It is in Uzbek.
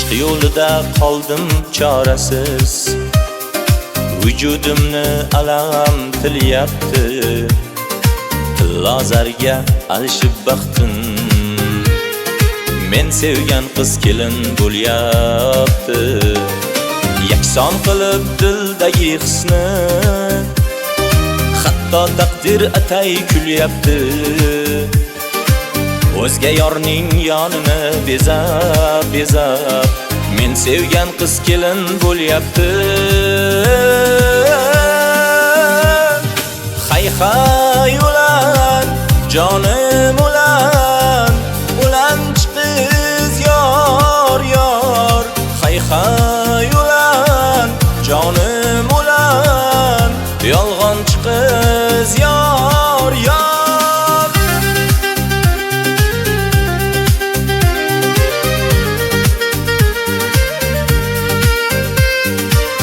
ishq yo'lida qoldim chorasiz. Vujudimni alam tilyapti, lazarga alishib baxtim. Men sevgan qiz kelin bo'lyapti, yakson qilib dildagi hisni. Hatto taqdir atay kulyapti, o'zga yorning yonini bezab men sevgan qiz kelin bo'lyapti. Hay hay ular, jonim ular,